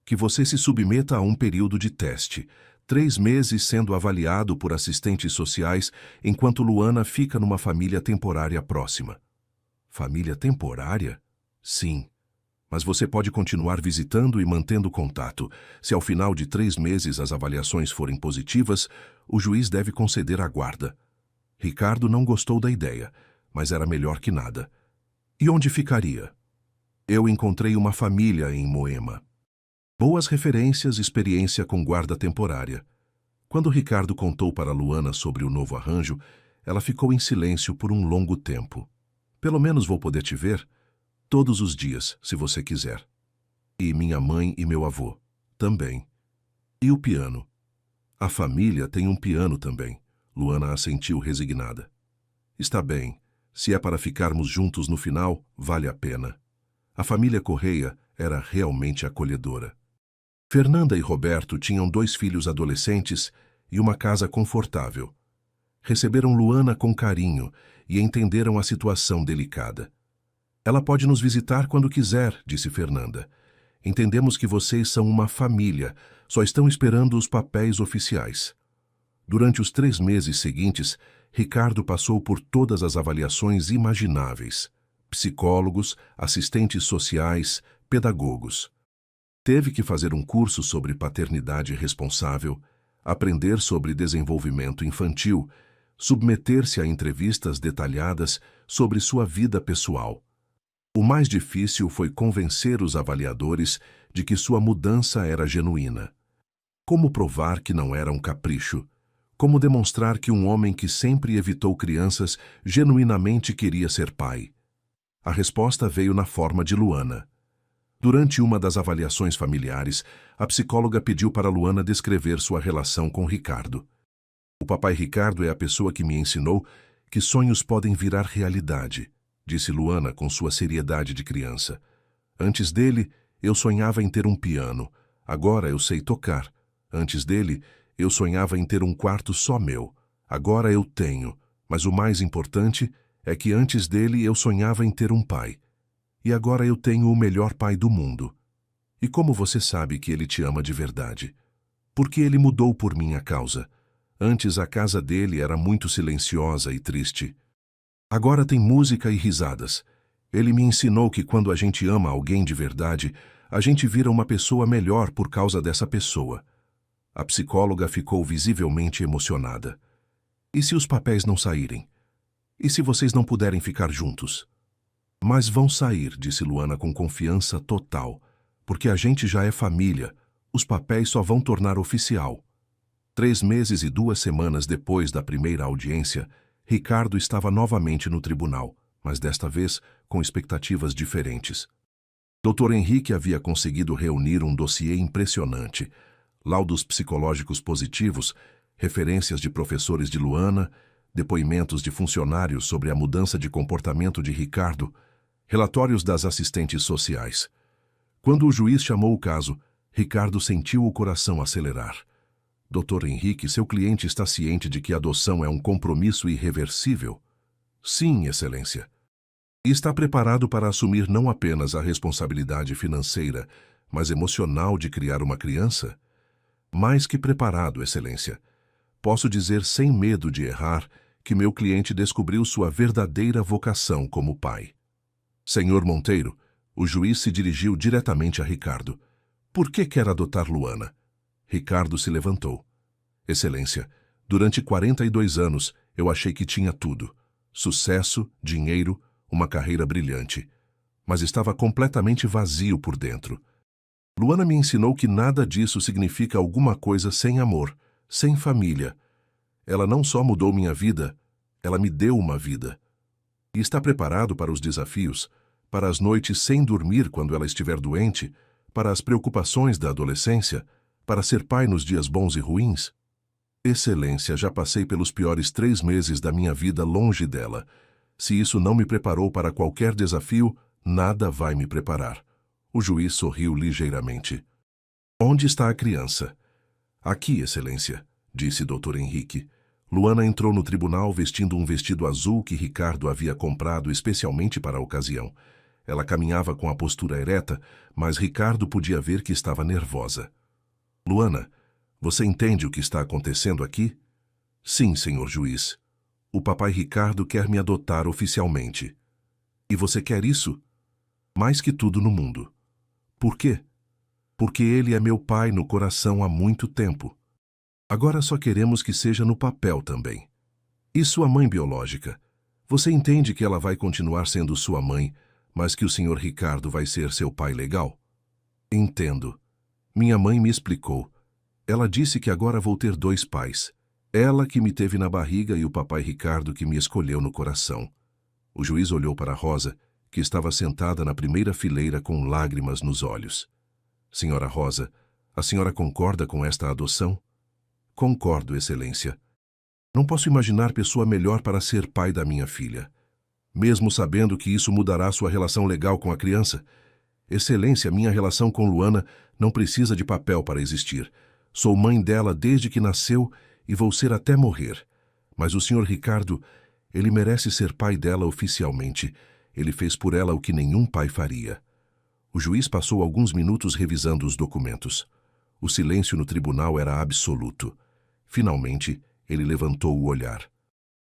Que você se submeta a um período de teste, 3 meses sendo avaliado por assistentes sociais, enquanto Luana fica numa família temporária próxima. Família temporária? Sim. Mas você pode continuar visitando e mantendo contato. Se ao final de 3 meses as avaliações forem positivas, o juiz deve conceder a guarda. Ricardo não gostou da ideia, mas era melhor que nada. E onde ficaria? Eu encontrei uma família em Moema. Boas referências, experiência com guarda temporária. Quando Ricardo contou para Luana sobre o novo arranjo, ela ficou em silêncio por um longo tempo. Pelo menos vou poder te ver todos os dias, se você quiser. E minha mãe e meu avô também. E o piano? A família tem um piano também. Luana assentiu resignada. Está bem. Se é para ficarmos juntos no final, vale a pena. A família Correia era realmente acolhedora. Fernanda e Roberto tinham 2 filhos adolescentes e uma casa confortável. Receberam Luana com carinho e entenderam a situação delicada. Ela pode nos visitar quando quiser, disse Fernanda. Entendemos que vocês são uma família, só estão esperando os papéis oficiais. Durante os 3 meses seguintes, Ricardo passou por todas as avaliações imagináveis. Psicólogos, assistentes sociais, pedagogos. Teve que fazer um curso sobre paternidade responsável, aprender sobre desenvolvimento infantil, submeter-se a entrevistas detalhadas sobre sua vida pessoal. O mais difícil foi convencer os avaliadores de que sua mudança era genuína. Como provar que não era um capricho? Como demonstrar que um homem que sempre evitou crianças genuinamente queria ser pai? A resposta veio na forma de Luana. Durante uma das avaliações familiares, a psicóloga pediu para Luana descrever sua relação com Ricardo. O papai Ricardo é a pessoa que me ensinou que sonhos podem virar realidade, disse Luana com sua seriedade de criança. Antes dele, eu sonhava em ter um piano. Agora eu sei tocar. Antes dele, eu sonhava em ter um quarto só meu. Agora eu tenho. Mas o mais importante é que antes dele eu sonhava em ter um pai. E agora eu tenho o melhor pai do mundo. E como você sabe que ele te ama de verdade? Porque ele mudou por minha causa. Antes a casa dele era muito silenciosa e triste. Agora tem música e risadas. Ele me ensinou que quando a gente ama alguém de verdade, a gente vira uma pessoa melhor por causa dessa pessoa. A psicóloga ficou visivelmente emocionada. E se os papéis não saírem? E se vocês não puderem ficar juntos? Mas vão sair, disse Luana com confiança total, porque a gente já é família, os papéis só vão tornar oficial. 3 meses e 2 semanas depois da primeira audiência, Ricardo estava novamente no tribunal, mas desta vez com expectativas diferentes. Dr. Henrique havia conseguido reunir um dossiê impressionante, laudos psicológicos positivos, referências de professores de Luana, depoimentos de funcionários sobre a mudança de comportamento de Ricardo, relatórios das assistentes sociais. Quando o juiz chamou o caso, Ricardo sentiu o coração acelerar. Dr. Henrique, seu cliente está ciente de que a adoção é um compromisso irreversível? Sim, Excelência. E está preparado para assumir não apenas a responsabilidade financeira, mas emocional de criar uma criança? Mais que preparado, Excelência. Posso dizer sem medo de errar que meu cliente descobriu sua verdadeira vocação como pai. Senhor Monteiro, o juiz se dirigiu diretamente a Ricardo. Por que quer adotar Luana? Ricardo se levantou. Excelência, durante 42 anos eu achei que tinha tudo. Sucesso, dinheiro, uma carreira brilhante. Mas estava completamente vazio por dentro. Luana me ensinou que nada disso significa alguma coisa sem amor, sem família. Ela não só mudou minha vida, ela me deu uma vida. E está preparado para os desafios, para as noites sem dormir quando ela estiver doente, para as preocupações da adolescência, para ser pai nos dias bons e ruins? Excelência, já passei pelos piores 3 meses da minha vida longe dela. Se isso não me preparou para qualquer desafio, nada vai me preparar. O juiz sorriu ligeiramente. Onde está a criança? Aqui, Excelência, disse Dr. Henrique. Luana entrou no tribunal vestindo um vestido azul que Ricardo havia comprado especialmente para a ocasião. Ela caminhava com a postura ereta, mas Ricardo podia ver que estava nervosa. Luana, você entende o que está acontecendo aqui? Sim, senhor juiz. O papai Ricardo quer me adotar oficialmente. E você quer isso? Mais que tudo no mundo. Por quê? Porque ele é meu pai no coração há muito tempo. Agora só queremos que seja no papel também. E sua mãe biológica? Você entende que ela vai continuar sendo sua mãe, mas que o senhor Ricardo vai ser seu pai legal? Entendo. Minha mãe me explicou. Ela disse que agora vou ter 2 pais. Ela que me teve na barriga e o papai Ricardo que me escolheu no coração. O juiz olhou para Rosa, que estava sentada na primeira fileira com lágrimas nos olhos. Senhora Rosa, a senhora concorda com esta adoção? Concordo, Excelência. Não posso imaginar pessoa melhor para ser pai da minha filha. Mesmo sabendo que isso mudará sua relação legal com a criança. Excelência, minha relação com Luana não precisa de papel para existir. Sou mãe dela desde que nasceu e vou ser até morrer. Mas o senhor Ricardo, ele merece ser pai dela oficialmente. Ele fez por ela o que nenhum pai faria. O juiz passou alguns minutos revisando os documentos. O silêncio no tribunal era absoluto. Finalmente, ele levantou o olhar.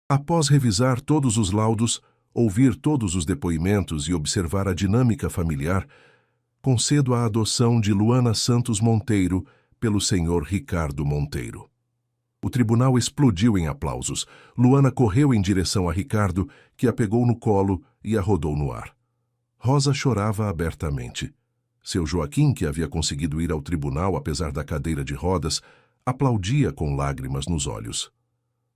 Após revisar todos os laudos, ouvir todos os depoimentos e observar a dinâmica familiar, concedo a adoção de Luana Santos Monteiro pelo senhor Ricardo Monteiro. O tribunal explodiu em aplausos. Luana correu em direção a Ricardo, que a pegou no colo e a rodou no ar. Rosa chorava abertamente. Seu Joaquim, que havia conseguido ir ao tribunal apesar da cadeira de rodas, aplaudia com lágrimas nos olhos.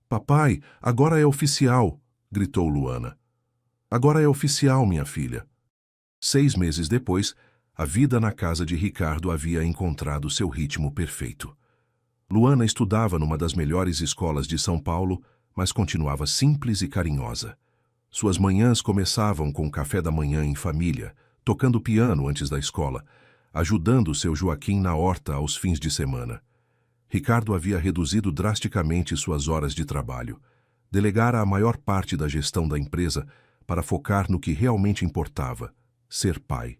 "Papai, agora é oficial!" gritou Luana. "Agora é oficial, minha filha." 6 meses depois, a vida na casa de Ricardo havia encontrado seu ritmo perfeito. Luana estudava numa das melhores escolas de São Paulo, mas continuava simples e carinhosa. Suas manhãs começavam com café da manhã em família, tocando piano antes da escola, ajudando seu Joaquim na horta aos fins de semana. Ricardo havia reduzido drasticamente suas horas de trabalho. Delegara a maior parte da gestão da empresa para focar no que realmente importava, ser pai.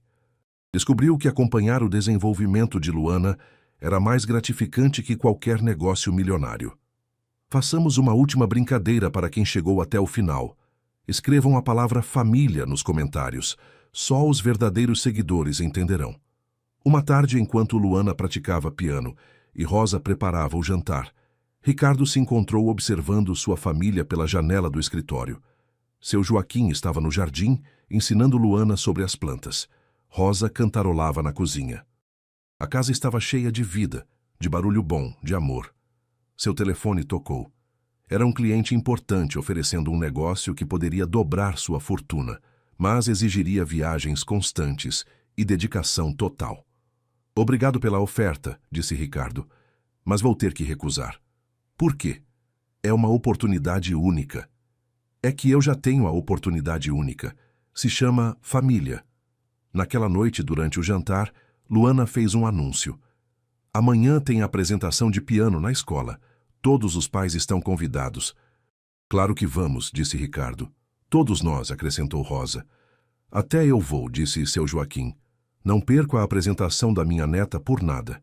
Descobriu que acompanhar o desenvolvimento de Luana era mais gratificante que qualquer negócio milionário. Façamos uma última brincadeira para quem chegou até o final. Escrevam a palavra família nos comentários. Só os verdadeiros seguidores entenderão. Uma tarde, enquanto Luana praticava piano e Rosa preparava o jantar, Ricardo se encontrou observando sua família pela janela do escritório. Seu Joaquim estava no jardim, ensinando Luana sobre as plantas. Rosa cantarolava na cozinha. A casa estava cheia de vida, de barulho bom, de amor. Seu telefone tocou. Era um cliente importante oferecendo um negócio que poderia dobrar sua fortuna, mas exigiria viagens constantes e dedicação total. "Obrigado pela oferta", disse Ricardo, "mas vou ter que recusar." "Por quê?" "É uma oportunidade única." "É que eu já tenho a oportunidade única. Se chama família." Naquela noite, durante o jantar, Luana fez um anúncio. "Amanhã tem apresentação de piano na escola. Todos os pais estão convidados." "Claro que vamos", disse Ricardo. "Todos nós", acrescentou Rosa. "Até eu vou", disse seu Joaquim. "Não perco a apresentação da minha neta por nada."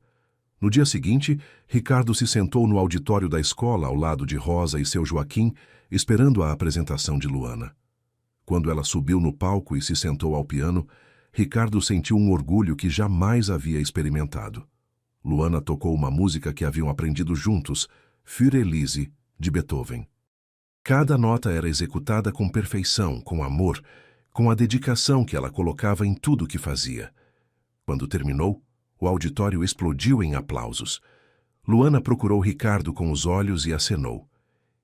No dia seguinte, Ricardo se sentou no auditório da escola ao lado de Rosa e seu Joaquim, esperando a apresentação de Luana. Quando ela subiu no palco e se sentou ao piano, Ricardo sentiu um orgulho que jamais havia experimentado. Luana tocou uma música que haviam aprendido juntos, Für Elise, de Beethoven. Cada nota era executada com perfeição, com amor, com a dedicação que ela colocava em tudo o que fazia. Quando terminou, o auditório explodiu em aplausos. Luana procurou Ricardo com os olhos e acenou.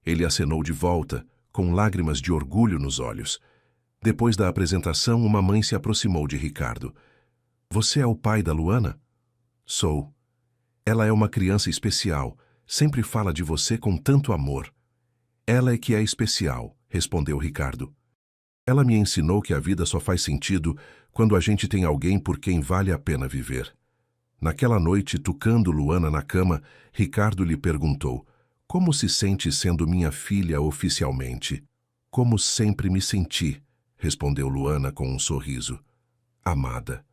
Ele acenou de volta, com lágrimas de orgulho nos olhos. Depois da apresentação, uma mãe se aproximou de Ricardo. "Você é o pai da Luana?" "Sou. Ela é uma criança especial. Sempre fala de você com tanto amor." "Ela é que é especial", respondeu Ricardo. "Ela me ensinou que a vida só faz sentido quando a gente tem alguém por quem vale a pena viver." Naquela noite, tucando Luana na cama, Ricardo lhe perguntou: "Como se sente sendo minha filha oficialmente?" "Como sempre me senti", respondeu Luana com um sorriso. "Amada.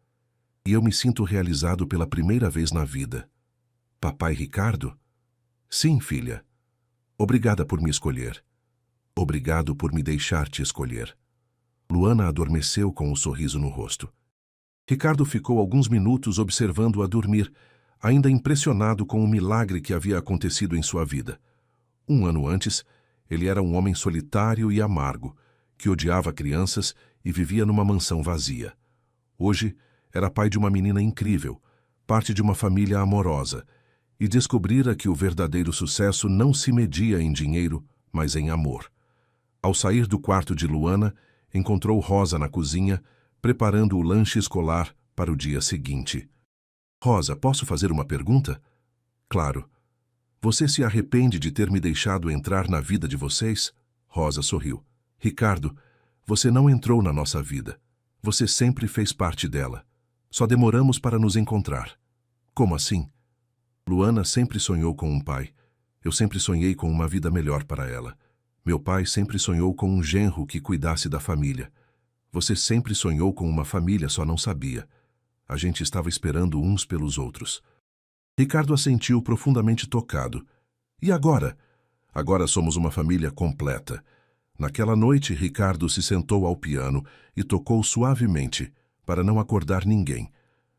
E eu me sinto realizado pela primeira vez na vida." "Papai Ricardo?" "Sim, filha. Obrigada por me escolher." "Obrigado por me deixar te escolher." Luana adormeceu com um sorriso no rosto. Ricardo ficou alguns minutos observando-a dormir, ainda impressionado com o milagre que havia acontecido em sua vida. 1 ano antes, ele era um homem solitário e amargo, que odiava crianças e vivia numa mansão vazia. Hoje, era pai de uma menina incrível, parte de uma família amorosa, e descobrira que o verdadeiro sucesso não se media em dinheiro, mas em amor. Ao sair do quarto de Luana, encontrou Rosa na cozinha, preparando o lanche escolar para o dia seguinte. Rosa, posso fazer uma pergunta? Claro. Você se arrepende de ter me deixado entrar na vida de vocês? Rosa sorriu. Ricardo, você não entrou na nossa vida. Você sempre fez parte dela. Só demoramos para nos encontrar. Como assim? Luana sempre sonhou com um pai. Eu sempre sonhei com uma vida melhor para ela. Meu pai sempre sonhou com um genro que cuidasse da família. Você sempre sonhou com uma família, só não sabia. A gente estava esperando uns pelos outros. Ricardo assentiu profundamente tocado. E agora? Agora somos uma família completa. Naquela noite, Ricardo se sentou ao piano e tocou suavemente, para não acordar ninguém.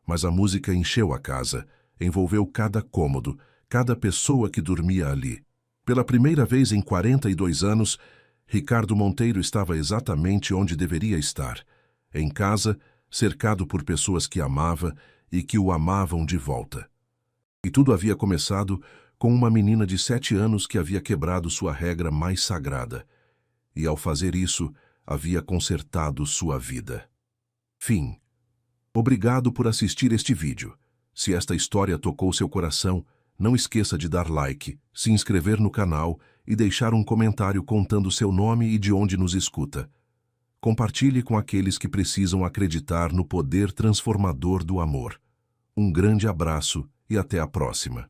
Mas a música encheu a casa, envolveu cada cômodo, cada pessoa que dormia ali. Pela primeira vez em 42 anos, Ricardo Monteiro estava exatamente onde deveria estar, em casa, cercado por pessoas que amava e que o amavam de volta. E tudo havia começado com uma menina de 7 anos que havia quebrado sua regra mais sagrada, e ao fazer isso, havia consertado sua vida. Fim. Obrigado por assistir este vídeo. Se esta história tocou seu coração, não esqueça de dar like, se inscrever no canal e deixar um comentário contando seu nome e de onde nos escuta. Compartilhe com aqueles que precisam acreditar no poder transformador do amor. Um grande abraço e até a próxima.